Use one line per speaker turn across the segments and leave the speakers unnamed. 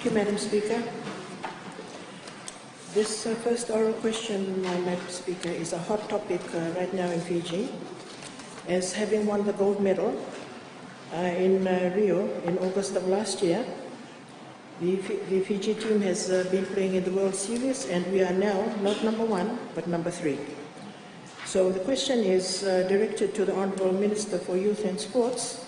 Thank you, Madam Speaker. This first oral question, Madam Speaker, is a hot topic right now in Fiji, as having won the gold medal in Rio in August of last year. The Fiji team has been playing in the World Series, and we are now not number 1, but number 3. So the question is directed to the Honourable Minister for Youth and Sports.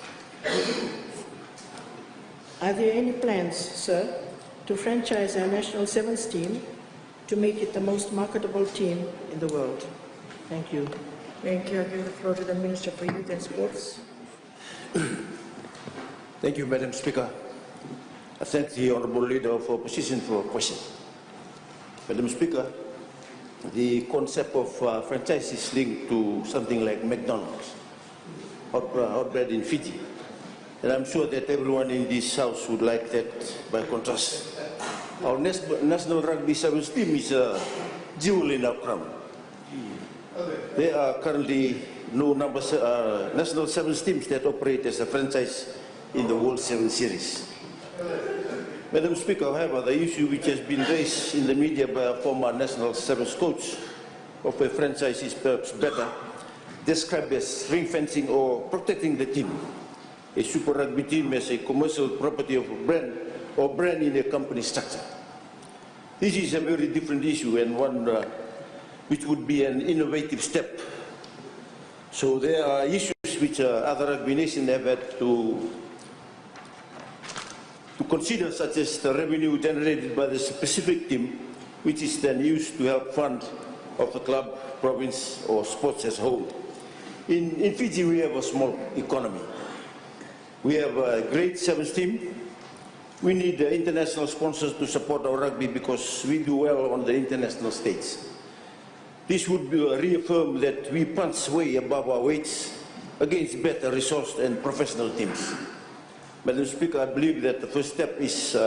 Are there any plans, sir, to franchise our national sevens team to make it the most marketable team in the world? Thank you.
Thank you. I give the floor to the Minister for Youth and Sports.
Thank you, Madam Speaker. I thank the Honourable Leader of Opposition for a question. Madam Speaker, the concept of franchise is linked to something like McDonald's, hot bread in Fiji. And I'm sure that everyone in this House would like that by contrast. Our national rugby sevens team is a jewel in our crown. There are currently no national sevens teams that operate as a franchise in the World Sevens Series. Madam Speaker, however, the issue which has been raised in the media by a former national sevens coach of a franchise is perhaps better described as ring fencing or protecting the team. A Super Rugby team as a commercial property of a brand in a company structure. This is a very different issue and one which would be an innovative step. So there are issues which other rugby nations have had to consider, such as the revenue generated by the specific team, which is then used to help fund of the club, province or sports as a whole. In Fiji we have a small economy. We have a great sevens team. We need international sponsors to support our rugby because we do well on the international stage. This would reaffirm that we punch way above our weights against better resourced and professional teams. Madam Speaker, I believe that the first step is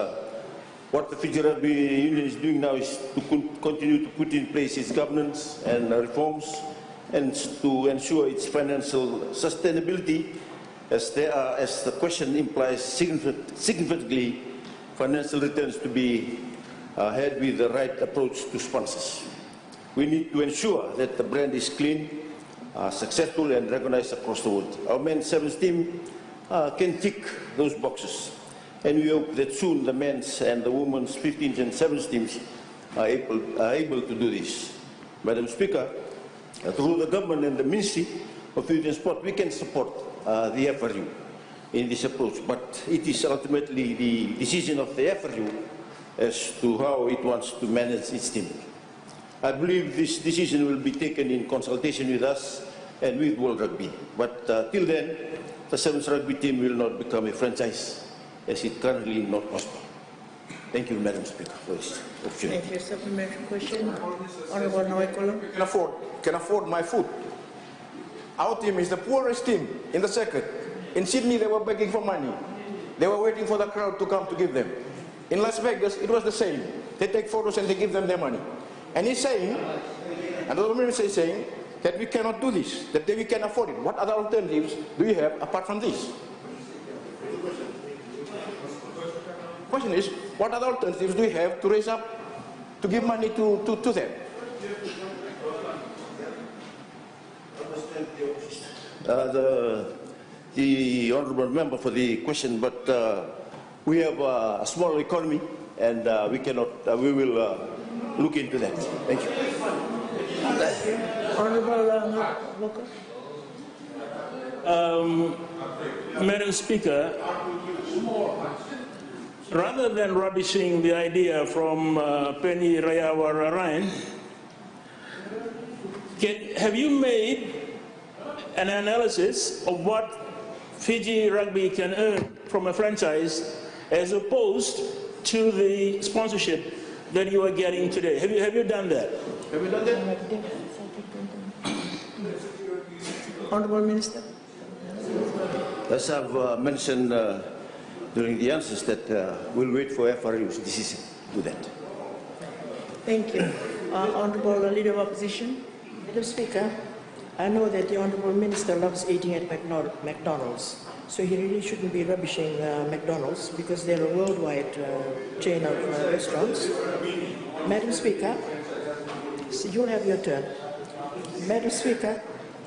what the Fiji Rugby Union is doing now is to continue to put in place its governance and reforms and to ensure its financial sustainability, as the question implies, significantly financial returns to be had with the right approach to sponsors. We need to ensure that the brand is clean, successful and recognized across the world. Our men's sevens team can tick those boxes, and we hope that soon the men's and the women's 15s and 7s teams are able to do this. Madam Speaker, through the government and the Ministry of Youth and Sport, we can support the FRU in this approach, but it is ultimately the decision of the FRU as to how it wants to manage its team. I believe this decision will be taken in consultation with us and with World Rugby, but till then, the Sevens Rugby team will not become a franchise, as it currently is not possible. Thank you, Madam Speaker, for this opportunity.
Thank you. Supplementary question. Honourable Nawaikolo.
Can afford my food. Our team is the poorest team in the circuit. In Sydney, they were begging for money. They were waiting for the crowd to come to give them. In Las Vegas, it was the same. They take photos and they give them their money. And he's saying, and the minister is saying, that we cannot do this, that we can afford it. What other alternatives do you have apart from this? The question is, what other alternatives do you have to raise up, to give money to them?
The honourable member for the question, but we have a small economy, and we will look into that. Thank you.
Honourable Walker.
Madam Speaker, rather than rubbishing the idea from Penny Rayawara-Ryan, have you made an analysis of what Fiji Rugby can earn from a franchise as opposed to the sponsorship that you are getting today? Have you done that?
Have you done that?
Honourable Minister.
As I've mentioned during the answers, that we'll wait for FRU's decision to do that.
Thank you. Honourable Leader of Opposition.
Madam Speaker, I know that the Honourable Minister loves eating at McDonald's, So he really shouldn't be rubbishing McDonald's because they're a worldwide chain of restaurants. Madam Speaker, so you'll have your turn. Madam Speaker,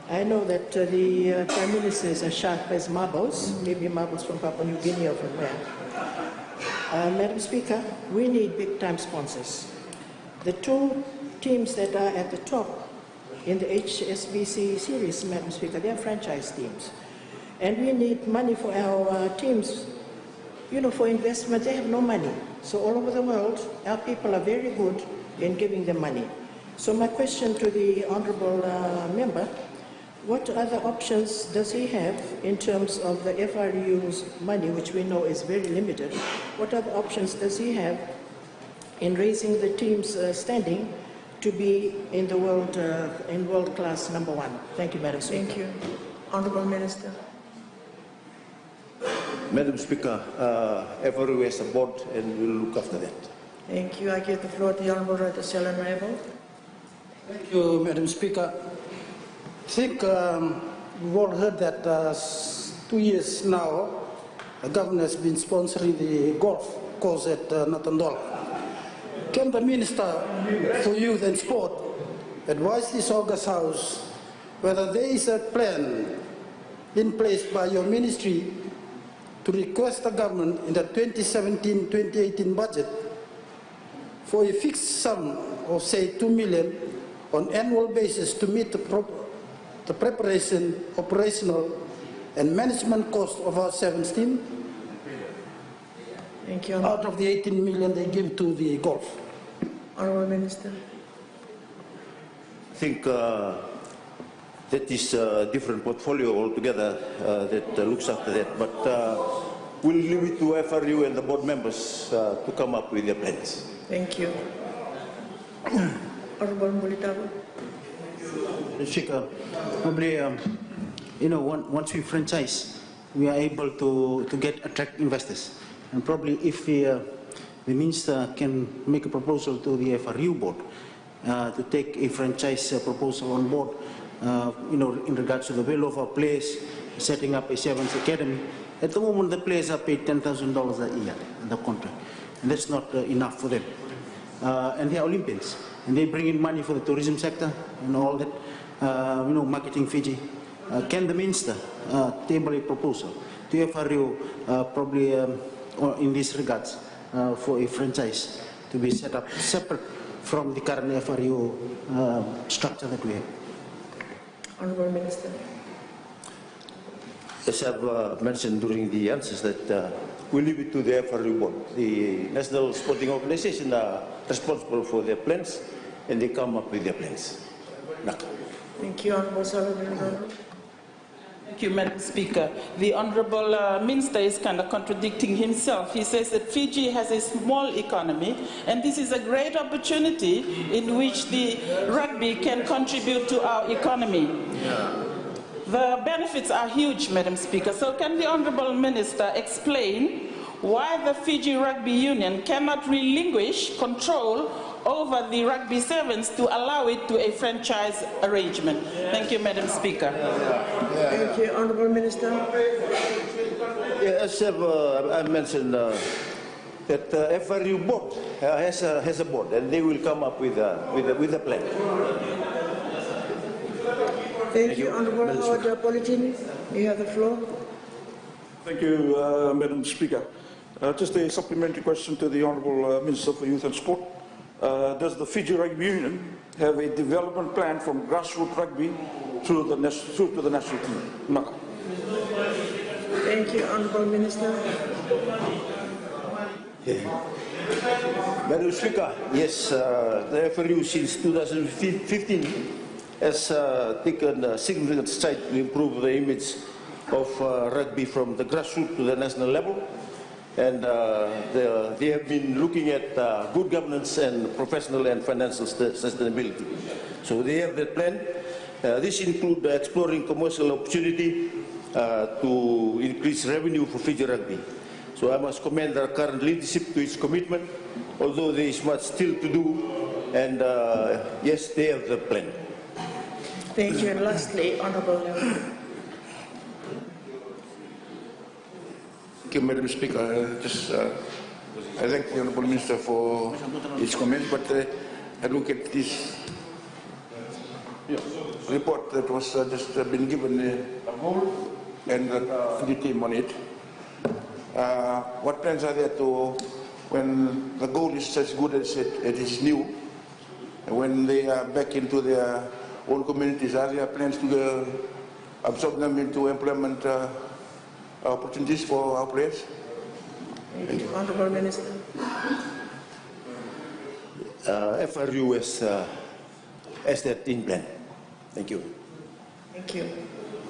I know that the Prime Minister is as sharp as marbles, maybe marbles from Papua New Guinea or from where. Madam Speaker, we need big-time sponsors. The two teams that are at the top in the HSBC series, Madam Speaker, they are franchise teams. And we need money for our teams. You know, for investment, they have no money. So all over the world, our people are very good in giving them money. So my question to the Honourable Member, what other options does he have in terms of the FRU's money, which we know is very limited? What other options does he have in raising the team's standing to be in the world, in world class #1? Thank you, Madam Speaker.
Thank you. Honourable Minister.
Madam Speaker, FRU has a board and we'll look after that.
Thank you. I give the floor to the Honourable Rita Sellenravel.
Thank you, Madam Speaker. I think we've all heard that 2 years now, the government has been sponsoring the golf course at Natandol. Can the Minister for Youth and Sport advise this August House whether there is a plan in place by your ministry to request the government in the 2017-2018 budget for a fixed sum of, say, 2 million on annual basis to meet the preparation, operational and management cost of our 7th team?
Thank you.
Out of the 18 million they give to the golf.
Honourable Minister.
I think that is a different portfolio altogether that looks after that. But we'll leave it to FRU and the board members to come up with their plans.
Thank you. Honourable Mulitalo.
Speaker, probably, you know, once we franchise, we are able to attract investors. And probably if the Minister can make a proposal to the FRU board to take a franchise proposal on board, you know, in regards to the value of our players, setting up a 7th academy. At the moment, the players are paid $10,000 a year in the contract, and that's not enough for them. And they are Olympians, and they bring in money for the tourism sector and all that, you know, marketing Fiji. Can the Minister table a proposal to FRU, probably in this regards, for a franchise to be set up separate from the current FRU structure that we have?
Honourable Minister.
As I've mentioned during the answers, that we leave it to the FRU board. The National Sporting Organization are responsible for their plans, and they come up with their plans.
Thank you, Honourable Sullivan.
Thank you, Madam Speaker. The Honourable Minister is kind of contradicting himself. He says that Fiji has a small economy, and this is a great opportunity in which the rugby can contribute to our economy. Yeah. The benefits are huge, Madam Speaker. So can the Honourable Minister explain why the Fiji Rugby Union cannot relinquish control over the rugby sevens to allow it to a franchise arrangement? Thank you, Madam Speaker.
Thank you, Honourable Minister.
Yeah, as I mentioned, that FRU board has a board, and they will come up with a plan.
Thank you, Honourable Howard Politin. You have the floor.
Thank you, Madam Speaker. Just a supplementary question to the Honourable Minister for Youth and Sport. Does the Fiji Rugby Union have a development plan from grassroots rugby through to the national team? No.
Thank you, Honourable Minister.
Madam Speaker, yes, the FRU since 2015 has taken significant strides to improve the image of rugby from the grassroots to the national level. And they have been looking at good governance and professional and financial sustainability. So they have that plan. This includes exploring commercial opportunity to increase revenue for Fiji Rugby. So I must commend our current leadership to its commitment, although there is much still to do, and yes, they have the plan.
Thank you. And lastly, Honourable
Thank you, Madam Speaker. I thank the Honourable Minister for his comments, but I look at this report that was just been given a goal and the team on it. What plans are there to, when the goal is as good as it is new, and when they are back into their own communities, are there plans to absorb them into employment opportunities for our players?
Thank you. Honourable Minister.
FRU as that in plan. Thank you.
Thank you.